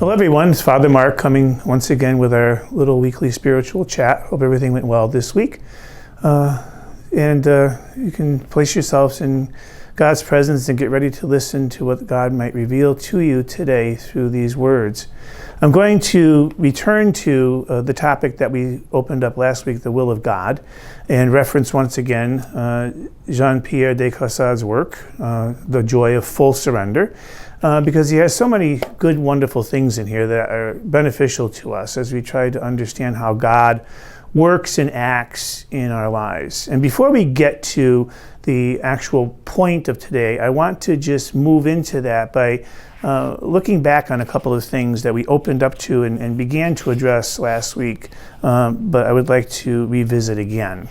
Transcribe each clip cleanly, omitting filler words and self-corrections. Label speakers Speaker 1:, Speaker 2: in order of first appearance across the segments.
Speaker 1: Hello everyone, it's Father Mark coming once again with our little weekly spiritual chat. Hope everything went well this week. And you can place yourselves in God's presence and get ready to listen to what God might reveal to you today through these words. I'm going to return to the topic that we opened up last week, the will of God, and reference once again Jean-Pierre de Caussade's work, The Joy of Full Surrender, because he has so many good, wonderful things in here that are beneficial to us as we try to understand how God works and acts in our lives. And before we get to the actual point of today, I want to just move into that by looking back on a couple of things that we opened up to and began to address last week, but I would like to revisit again.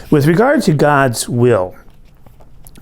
Speaker 1: With regard to God's will,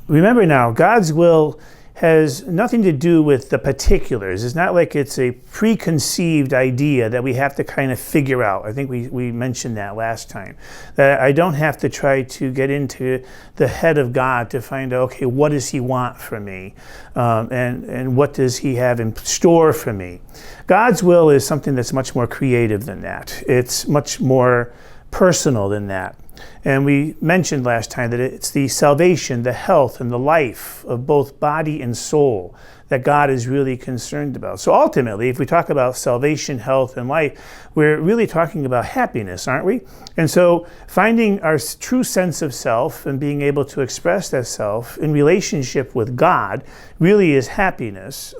Speaker 1: remember now, God's will has nothing to do with the particulars. It's not like it's a preconceived idea that we have to kind of figure out. I think we mentioned that last time. That I don't have to try to get into the head of God to find out, okay, what does he want from me? And what does he have in store for me? God's will is something that's much more creative than that. It's much more personal than that. And we mentioned last time that it's the salvation, the health, and the life of both body and soul that God is really concerned about. So ultimately, if we talk about salvation, health, and life, we're really talking about happiness, aren't we? And so finding our true sense of self and being able to express that self in relationship with God really is happiness,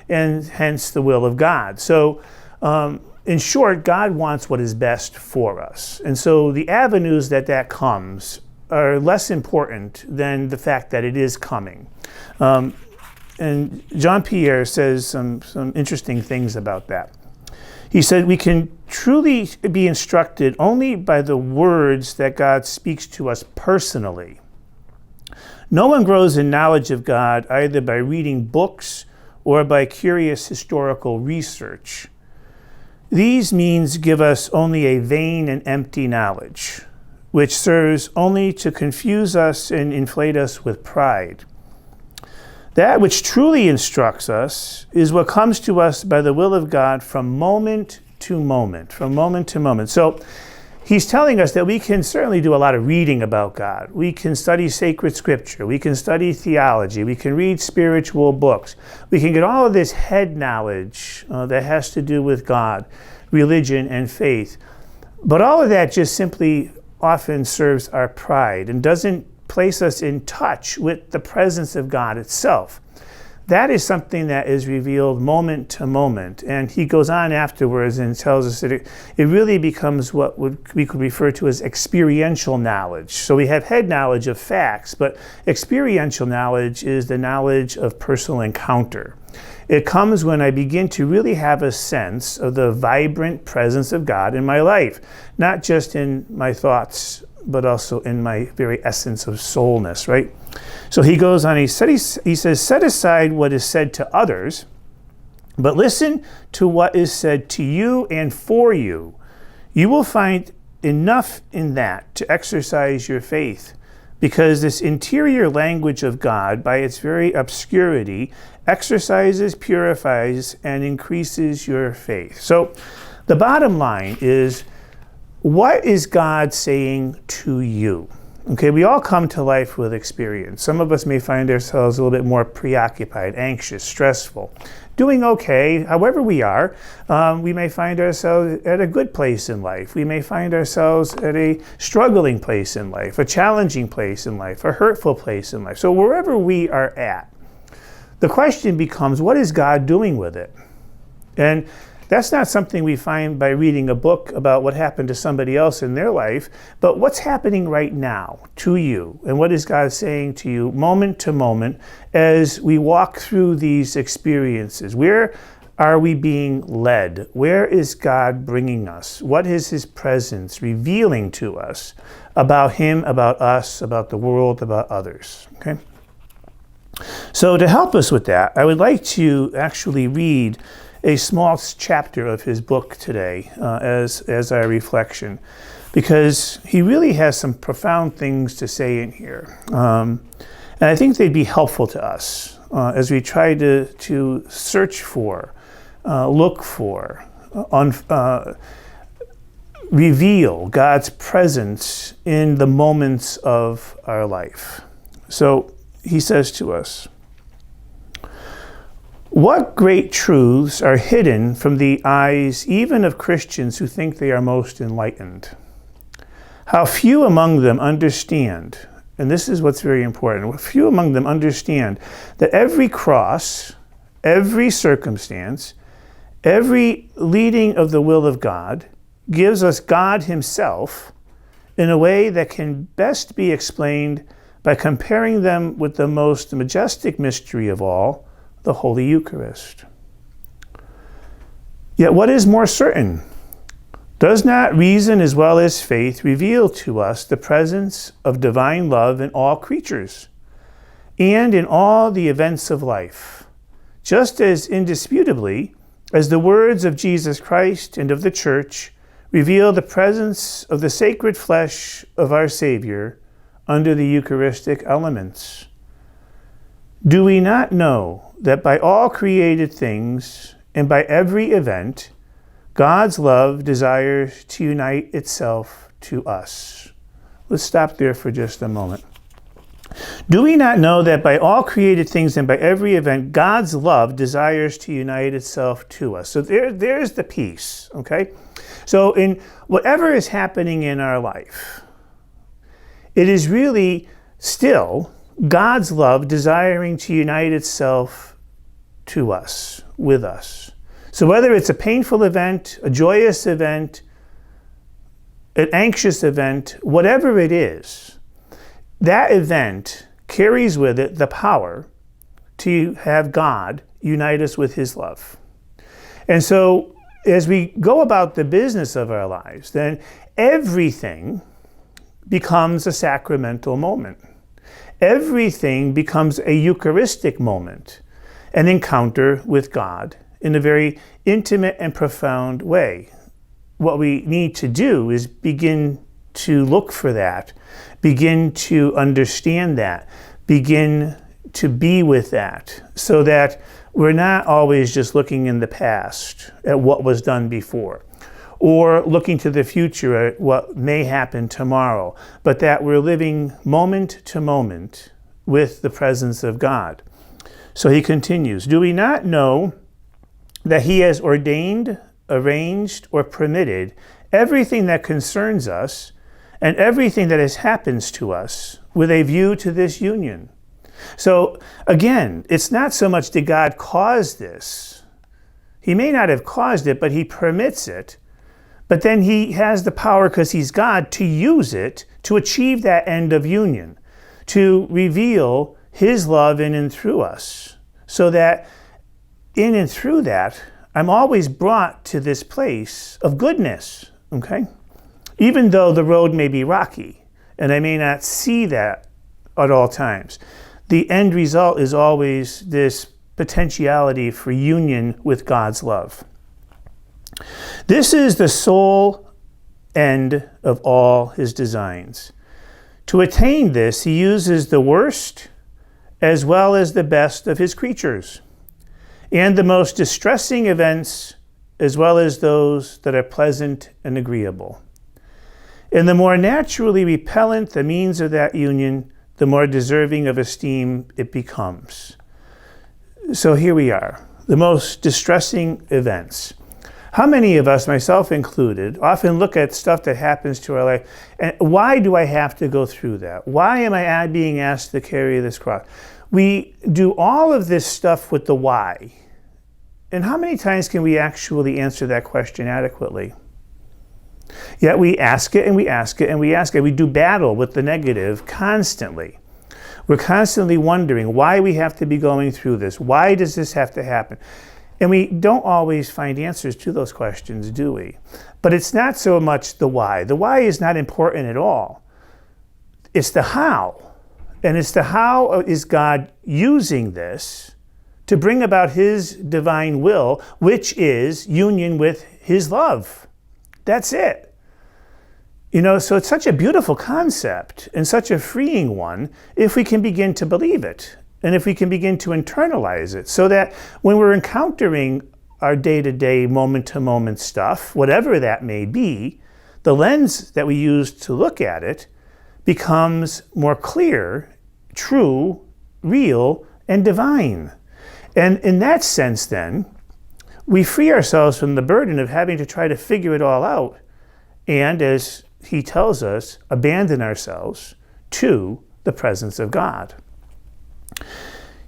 Speaker 1: and hence the will of God. So in short, God wants what is best for us. And so the avenues that comes are less important than the fact that it is coming. And Jean-Pierre says some interesting things about that. He said, we can truly be instructed only by the words that God speaks to us personally. No one grows in knowledge of God either by reading books or by curious historical research. These means give us only a vain and empty knowledge, which serves only to confuse us and inflate us with pride. That which truly instructs us is what comes to us by the will of God from moment to moment, So he's telling us that we can certainly do a lot of reading about God. We can study sacred scripture. We can study theology. We can read spiritual books. We can get all of this head knowledge that has to do with God, religion, and faith. But all of that just simply often serves our pride and doesn't place us in touch with the presence of God itself. That is something that is revealed moment to moment. And he goes on afterwards and tells us that it really becomes what we could refer to as experiential knowledge. So we have head knowledge of facts, but experiential knowledge is the knowledge of personal encounter. It comes when I begin to really have a sense of the vibrant presence of God in my life, not just in my thoughts, but also in my very essence of soulness, right? So he goes on, he says, set aside what is said to others, but listen to what is said to you and for you. You will find enough in that to exercise your faith, because this interior language of God, by its very obscurity, exercises, purifies, and increases your faith. So the bottom line is, what is God saying to you? Okay, we all come to life with experience. Some of us may find ourselves a little bit more preoccupied, anxious, stressful, doing okay, however we are. We may find ourselves at a good place in life. We may find ourselves at a struggling place in life, a challenging place in life, a hurtful place in life. So wherever we are at, the question becomes, what is God doing with it? And that's not something we find by reading a book about what happened to somebody else in their life, but what's happening right now to you, and what is God saying to you moment to moment as we walk through these experiences? Where are we being led? Where is God bringing us? What is his presence revealing to us about him, about us, about the world, about others? Okay. So to help us with that, I would like to actually read a small chapter of his book today as our reflection, because he really has some profound things to say in here. And I think they'd be helpful to us as we try to search for look for, reveal God's presence in the moments of our life. So he says to us, what great truths are hidden from the eyes even of Christians who think they are most enlightened? How few among them understand, and this is what's very important, few among them understand that every cross, every circumstance, every leading of the will of God gives us God himself in a way that can best be explained by comparing them with the most majestic mystery of all, the Holy Eucharist. Yet what is more certain? Does not reason as well as faith reveal to us the presence of divine love in all creatures and in all the events of life, just as indisputably as the words of Jesus Christ and of the Church reveal the presence of the sacred flesh of our Savior under the Eucharistic elements? Do we not know that by all created things and by every event, God's love desires to unite itself to us? Let's stop there for just a moment. Do we not know that by all created things and by every event, God's love desires to unite itself to us? So there's the piece, okay? So in whatever is happening in our life, it is really still God's love desiring to unite itself to us, with us. So whether it's a painful event, a joyous event, an anxious event, whatever it is, that event carries with it the power to have God unite us with his love. And so as we go about the business of our lives, then everything becomes a sacramental moment. Everything becomes a Eucharistic moment, an encounter with God in a very intimate and profound way. What we need to do is begin to look for that, begin to understand that, begin to be with that, so that we're not always just looking in the past at what was done before, or looking to the future at what may happen tomorrow, but that we're living moment to moment with the presence of God. So he continues, do we not know that he has ordained, arranged, or permitted everything that concerns us and everything that happens to us with a view to this union? So again, it's not so much did God cause this. He may not have caused it, but he permits it. But then he has the power, because he's God, to use it to achieve that end of union, to reveal his love in and through us, so that in and through that, I'm always brought to this place of goodness, okay? Even though the road may be rocky, and I may not see that at all times, the end result is always this potentiality for union with God's love. This is the sole end of all his designs. To attain this, he uses the worst as well as the best of his creatures, and the most distressing events as well as those that are pleasant and agreeable. And the more naturally repellent the means of that union, the more deserving of esteem it becomes. So here we are, the most distressing events. How many of us, myself included, often look at stuff that happens to our life, and why do I have to go through that? Why am I being asked to carry this cross? We do all of this stuff with the why. And how many times can we actually answer that question adequately? Yet we ask it and we ask it and we ask it. We do battle with the negative constantly. We're constantly wondering why we have to be going through this. Why does this have to happen? And we don't always find answers to those questions, do we? But it's not so much the why. The why is not important at all. It's the how. And it's the how is God using this to bring about his divine will, which is union with his love. That's it. You know, so it's such a beautiful concept and such a freeing one if we can begin to believe it. And if we can begin to internalize it, so that when we're encountering our day-to-day, moment-to-moment stuff, whatever that may be, the lens that we use to look at it becomes more clear, true, real, and divine. And in that sense, then, we free ourselves from the burden of having to try to figure it all out and, as he tells us, abandon ourselves to the presence of God.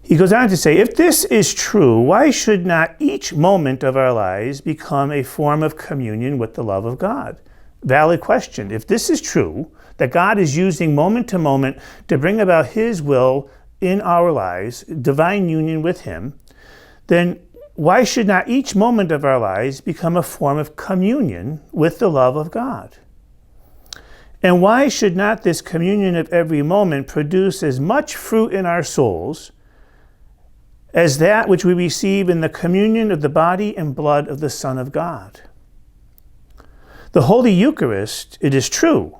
Speaker 1: He goes on to say, if this is true, why should not each moment of our lives become a form of communion with the love of God? Valid question. If this is true, that God is using moment to moment to bring about his will in our lives, divine union with him, then why should not each moment of our lives become a form of communion with the love of God? And why should not this communion of every moment produce as much fruit in our souls as that which we receive in the communion of the body and blood of the Son of God? The Holy Eucharist, it is true,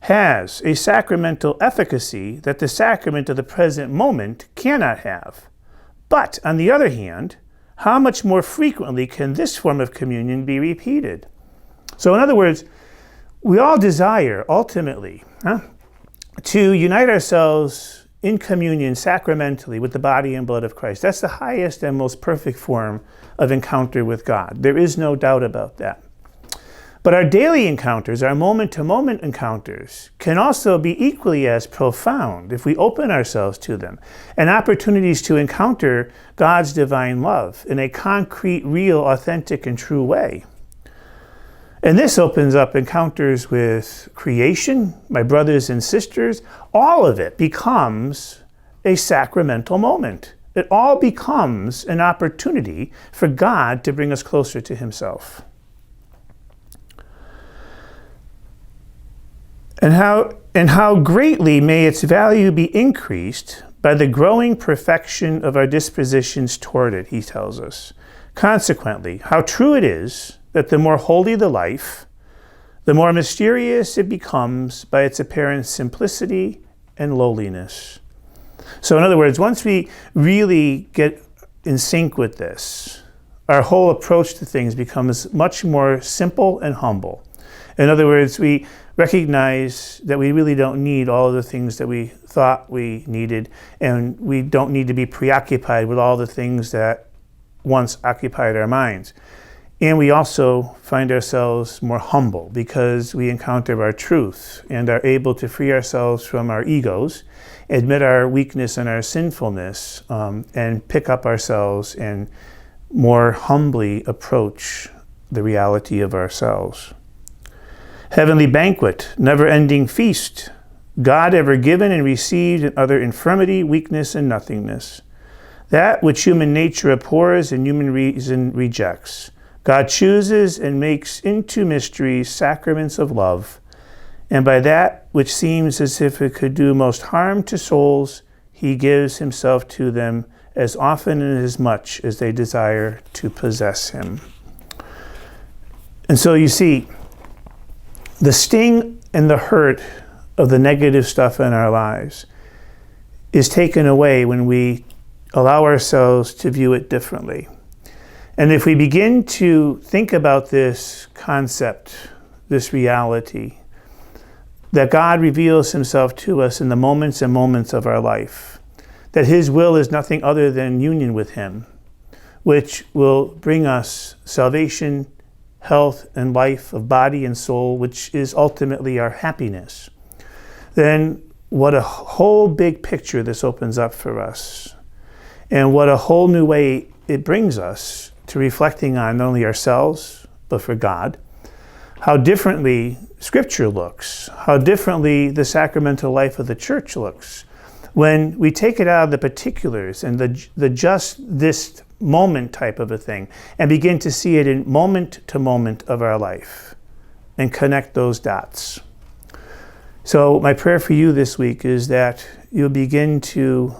Speaker 1: has a sacramental efficacy that the sacrament of the present moment cannot have. But, on the other hand, how much more frequently can this form of communion be repeated? So, in other words, we all desire, ultimately, to unite ourselves in communion sacramentally with the body and blood of Christ. That's the highest and most perfect form of encounter with God. There is no doubt about that. But our daily encounters, our moment-to-moment encounters, can also be equally as profound if we open ourselves to them, and opportunities to encounter God's divine love in a concrete, real, authentic, and true way. And this opens up encounters with creation, my brothers and sisters. All of it becomes a sacramental moment. It all becomes an opportunity for God to bring us closer to himself. And how greatly may its value be increased by the growing perfection of our dispositions toward it, he tells us. Consequently, how true it is that the more holy the life, the more mysterious it becomes by its apparent simplicity and lowliness. So in other words, once we really get in sync with this, our whole approach to things becomes much more simple and humble. In other words, we recognize that we really don't need all of the things that we thought we needed, and we don't need to be preoccupied with all the things that once occupied our minds. And we also find ourselves more humble because we encounter our truth and are able to free ourselves from our egos, admit our weakness and our sinfulness, and pick up ourselves and more humbly approach the reality of ourselves. Heavenly banquet, never-ending feast, God ever given and received in utter infirmity, weakness, and nothingness. That which human nature abhors and human reason rejects, God chooses and makes into mysteries sacraments of love, and by that which seems as if it could do most harm to souls, he gives himself to them as often and as much as they desire to possess him. And so you see, the sting and the hurt of the negative stuff in our lives is taken away when we allow ourselves to view it differently. And if we begin to think about this concept, this reality, that God reveals himself to us in the moments and moments of our life, that his will is nothing other than union with him, which will bring us salvation, health, and life of body and soul, which is ultimately our happiness, then what a whole big picture this opens up for us. And what a whole new way it brings us to reflecting on not only ourselves, but for God, how differently Scripture looks, how differently the sacramental life of the church looks, when we take it out of the particulars and the just this moment type of a thing, and begin to see it in moment to moment of our life, and connect those dots. So my prayer for you this week is that you'll begin to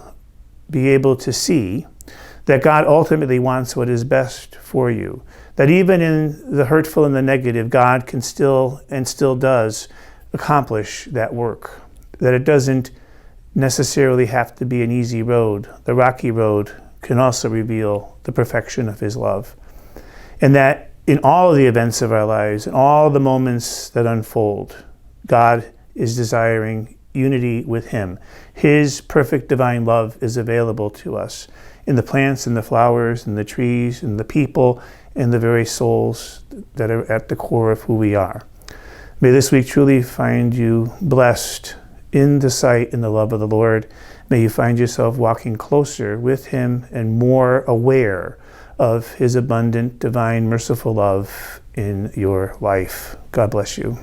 Speaker 1: be able to see that God ultimately wants what is best for you. That even in the hurtful and the negative, God can still and still does accomplish that work. That it doesn't necessarily have to be an easy road. The rocky road can also reveal the perfection of his love. And that in all of the events of our lives, in all the moments that unfold, God is desiring unity with him. His perfect divine love is available to us in the plants and the flowers and the trees and the people and the very souls that are at the core of who we are. May this week truly find you blessed in the sight and the love of the Lord. May you find yourself walking closer with him and more aware of his abundant, divine, merciful love in your life. God bless you.